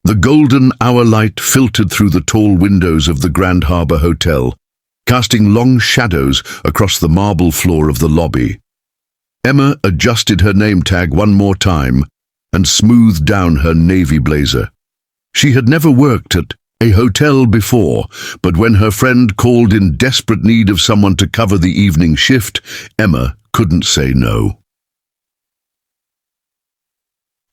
The golden hour light filtered through the tall windows of the Grand Harbour Hotel, casting long shadows across the marble floor of the lobby. Emma adjusted her name tag one more time and smoothed down her navy blazer. She had never worked at a hotel before, but when her friend called in desperate need of someone to cover the evening shift, Emma couldn't say no.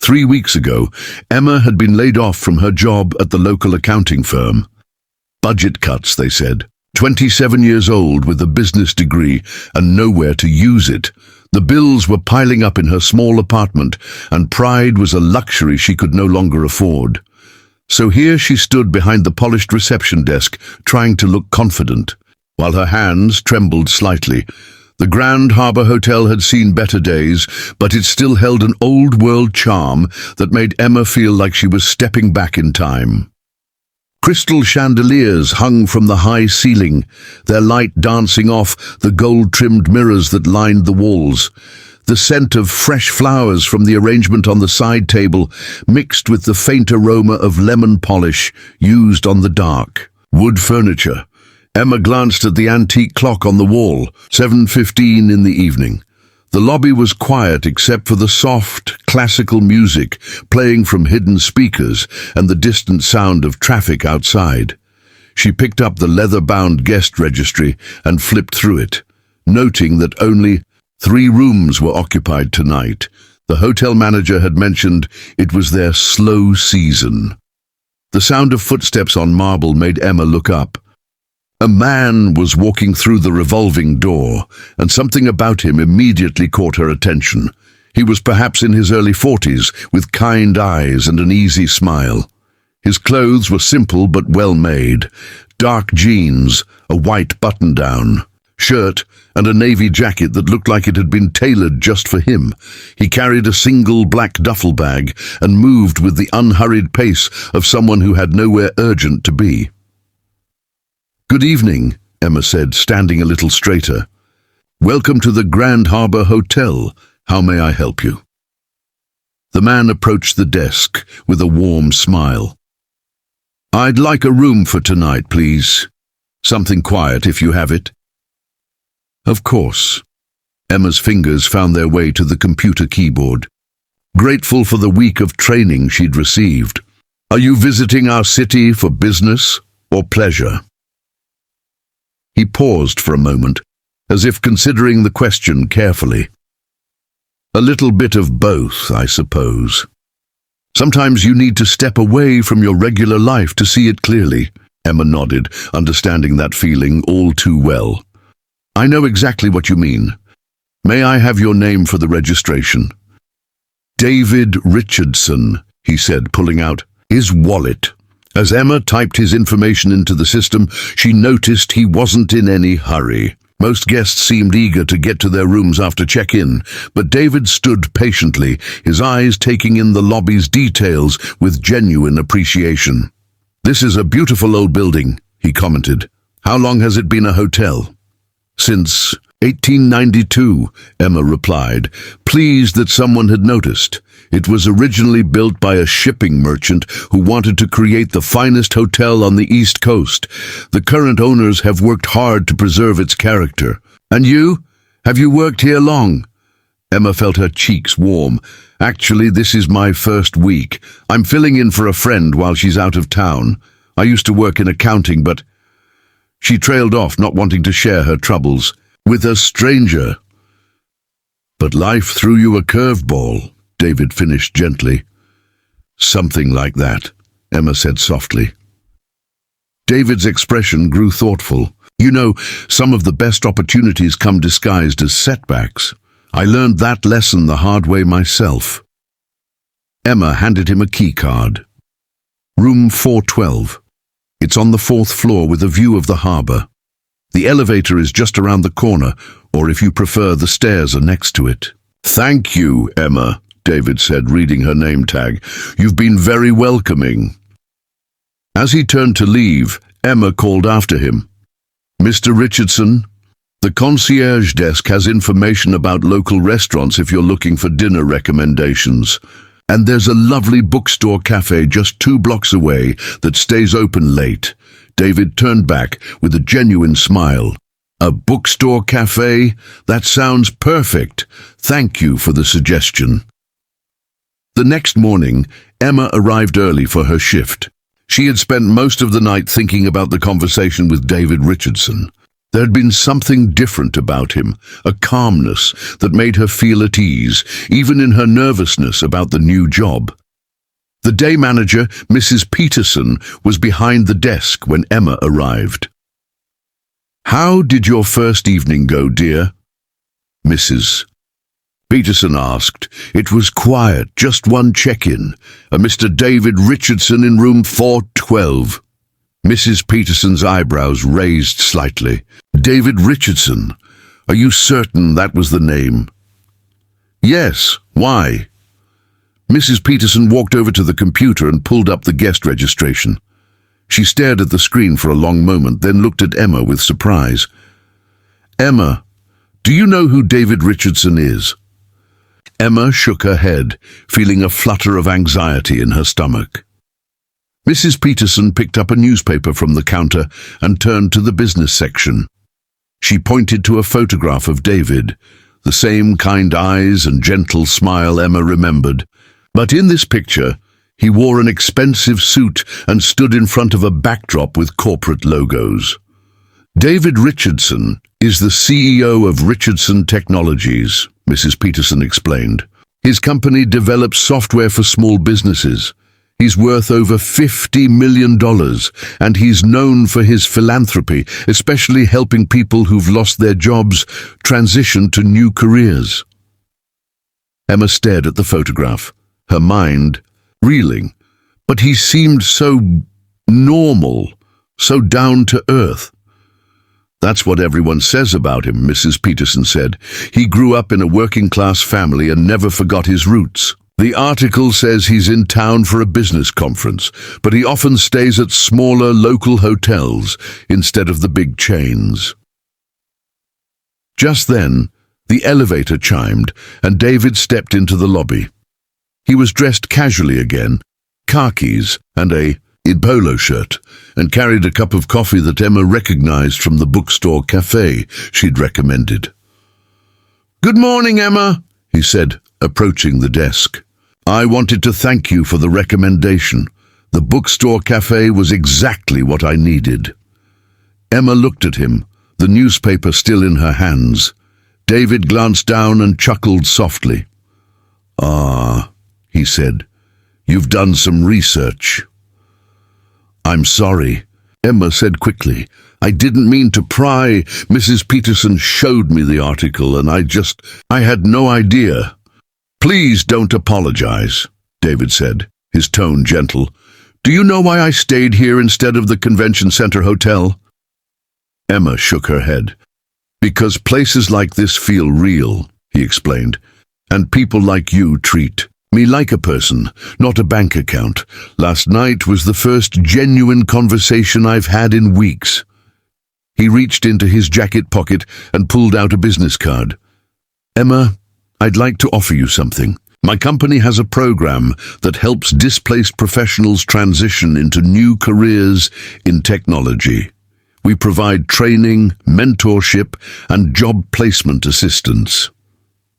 3 weeks ago, Emma had been laid off from her job at the local accounting firm. Budget cuts, they said. 27 years old with a business degree and nowhere to use it. The bills were piling up in her small apartment, and pride was a luxury she could no longer afford. So here she stood behind the polished reception desk, trying to look confident, while her hands trembled slightly. The Grand Harbour Hotel had seen better days, but it still held an old-world charm that made Emma feel like she was stepping back in time. Crystal chandeliers hung from the high ceiling, their light dancing off the gold-trimmed mirrors that lined the walls. The scent of fresh flowers from the arrangement on the side table mixed with the faint aroma of lemon polish used on the dark wood furniture. Emma glanced at the antique clock on the wall, 7:15 in the evening. The lobby was quiet except for the soft, classical music playing from hidden speakers and the distant sound of traffic outside. She picked up the leather-bound guest registry and flipped through it, noting that only 3 rooms were occupied tonight. The hotel manager had mentioned it was their slow season. The sound of footsteps on marble made Emma look up. A man was walking through the revolving door, and something about him immediately caught her attention. He was perhaps in his early 40s, with kind eyes and an easy smile. His clothes were simple but well-made. Dark jeans, a white button-down shirt, and a navy jacket that looked like it had been tailored just for him. He carried a single black duffel bag and moved with the unhurried pace of someone who had nowhere urgent to be. "Good evening," Emma said, standing a little straighter. "Welcome to the Grand Harbour Hotel. How may I help you?" The man approached the desk with a warm smile. "I'd like a room for tonight, please. Something quiet, if you have it." "Of course." Emma's fingers found their way to the computer keyboard, grateful for the week of training she'd received. "Are you visiting our city for business or pleasure?" He paused for a moment, as if considering the question carefully. "A little bit of both, I suppose. Sometimes you need to step away from your regular life to see it clearly." Emma nodded, understanding that feeling all too well. "I know exactly what you mean. May I have your name for the registration?" "David Richardson," he said, pulling out his wallet. As Emma typed his information into the system, she noticed he wasn't in any hurry. Most guests seemed eager to get to their rooms after check-in, but David stood patiently, his eyes taking in the lobby's details with genuine appreciation. "This is a beautiful old building," he commented. "How long has it been a hotel?" "Since 1892, Emma replied, pleased that someone had noticed. It was originally built by a shipping merchant who wanted to create the finest hotel on the East Coast. The current owners have worked hard to preserve its character. "And you? Have you worked here long?" Emma felt her cheeks warm. "Actually, this is my first week. I'm filling in for a friend while she's out of town. I used to work in accounting, but..." She trailed off, not wanting to share her troubles with a stranger. "But life threw you a curveball," David finished gently. "Something like that," Emma said softly. David's expression grew thoughtful. "You know, some of the best opportunities come disguised as setbacks. I learned that lesson the hard way myself." Emma handed him a key card. "Room 412. It's on the 4th floor with a view of the harbour. The elevator is just around the corner, or if you prefer, the stairs are next to it." "Thank you, Emma," David said, reading her name tag. "You've been very welcoming." As he turned to leave, Emma called after him. "Mr. Richardson, the concierge desk has information about local restaurants if you're looking for dinner recommendations. And there's a lovely bookstore cafe just 2 blocks away that stays open late. David turned back with a genuine smile. A bookstore cafe? That sounds perfect. Thank you for the suggestion. The next morning, Emma arrived early for her shift. She had spent most of the night thinking about the conversation with David Richardson. There had been something different about him, a calmness that made her feel at ease, even in her nervousness about the new job. The day manager, Mrs. Peterson, was behind the desk when Emma arrived. "How did your first evening go, dear?" Mrs. Peterson asked. "It was quiet, just one check-in, a Mr. David Richardson in room 412. Mrs. Peterson's eyebrows raised slightly. "David Richardson? Are you certain that was the name?" "Yes. Why?" Mrs. Peterson walked over to the computer and pulled up the guest registration. She stared at the screen for a long moment, then looked at Emma with surprise. "Emma, do you know who David Richardson is?" Emma shook her head, feeling a flutter of anxiety in her stomach. Mrs. Peterson picked up a newspaper from the counter and turned to the business section. She pointed to a photograph of David, the same kind eyes and gentle smile Emma remembered. But in this picture, he wore an expensive suit and stood in front of a backdrop with corporate logos. "David Richardson is the CEO of Richardson Technologies," Mrs. Peterson explained. "His company develops software for small businesses. He's worth over $50 million, and he's known for his philanthropy, especially helping people who've lost their jobs transition to new careers." Emma stared at the photograph, her mind reeling. But he seemed so normal, so down to earth. "That's what everyone says about him," Mrs. Peterson said. "He grew up in a working-class family and never forgot his roots. The article says he's in town for a business conference, but he often stays at smaller local hotels instead of the big chains." Just then, the elevator chimed, and David stepped into the lobby. He was dressed casually again, khakis and a polo shirt, and carried a cup of coffee that Emma recognized from the bookstore cafe she'd recommended. "Good morning, Emma," he said, approaching the desk. "I wanted to thank you for the recommendation. The bookstore cafe was exactly what I needed." Emma looked at him, the newspaper still in her hands. David glanced down and chuckled softly. "Ah," he said, "you've done some research." "I'm sorry," Emma said quickly. "I didn't mean to pry. Mrs. Peterson showed me the article and I had no idea." "Please don't apologize," David said, his tone gentle. "Do you know why I stayed here instead of the convention center hotel?" Emma shook her head. "Because places like this feel real," he explained, "and people like you treat me like a person, not a bank account. Last night was the first genuine conversation I've had in weeks." He reached into his jacket pocket and pulled out a business card. "Emma, I'd like to offer you something. My company has a program that helps displaced professionals transition into new careers in technology. We provide training, mentorship, and job placement assistance.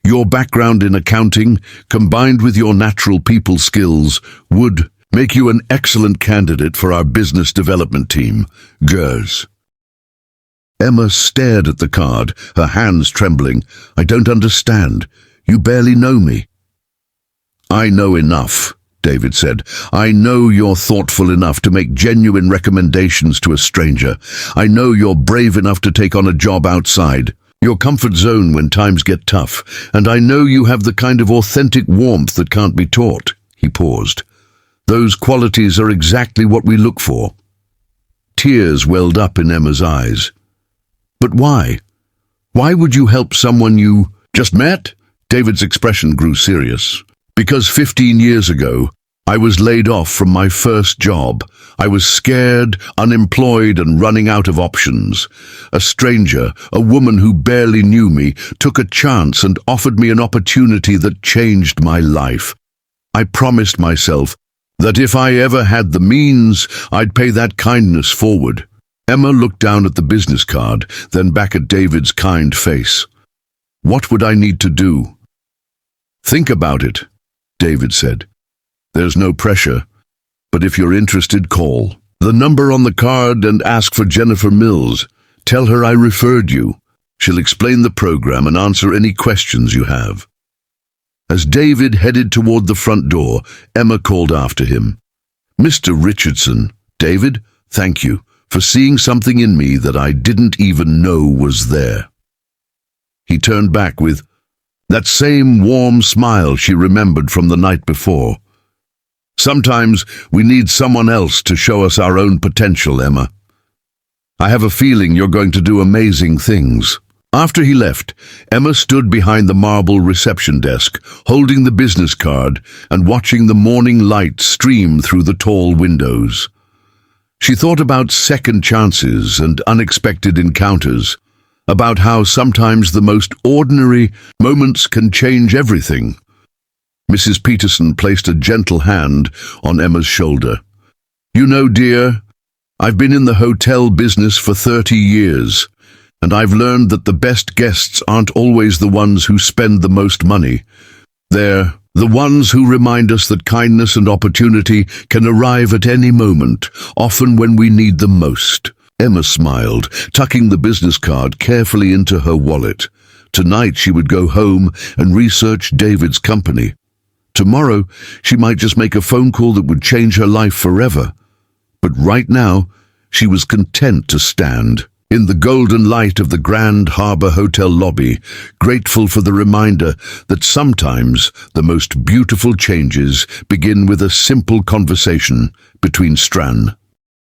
Your background in accounting, combined with your natural people skills, would make you an excellent candidate for our business development team, GERS." Emma stared at the card, her hands trembling. "I don't understand. You barely know me." "I know enough," David said. "I know you're thoughtful enough to make genuine recommendations to a stranger. I know you're brave enough to take on a job outside your comfort zone when times get tough, and I know you have the kind of authentic warmth that can't be taught." He paused. "Those qualities are exactly what we look for." Tears welled up in Emma's eyes. "But why? Why would you help someone you just met?" David's expression grew serious. "Because 15 years ago, I was laid off from my first job. I was scared, unemployed, and running out of options. A stranger, a woman who barely knew me, took a chance and offered me an opportunity that changed my life. I promised myself that if I ever had the means, I'd pay that kindness forward. Emma looked down at the business card, then back at David's kind face. What would I need to do? Think about it, David said. There's no pressure, but if you're interested, call the number on the card and ask for Jennifer Mills. Tell her I referred you. She'll explain the program and answer any questions you have. As David headed toward the front door, Emma called after him. Mr. Richardson, David, thank you for seeing something in me that I didn't even know was there. He turned back with that same warm smile she remembered from the night before. Sometimes we need someone else to show us our own potential, Emma. I have a feeling you're going to do amazing things. After he left, Emma stood behind the marble reception desk, holding the business card and watching the morning light stream through the tall windows. She thought about second chances and unexpected encounters, about how sometimes the most ordinary moments can change everything. Mrs. Peterson placed a gentle hand on Emma's shoulder. You know, dear, I've been in the hotel business for 30 years, and I've learned that the best guests aren't always the ones who spend the most money. They're the ones who remind us that kindness and opportunity can arrive at any moment, often when we need them most. Emma smiled, tucking the business card carefully into her wallet. Tonight she would go home and research David's company. Tomorrow she might just make a phone call that would change her life forever. But right now she was content to stand in the golden light of the Grand Harbor Hotel lobby, grateful for the reminder that sometimes the most beautiful changes begin with a simple conversation between strangers.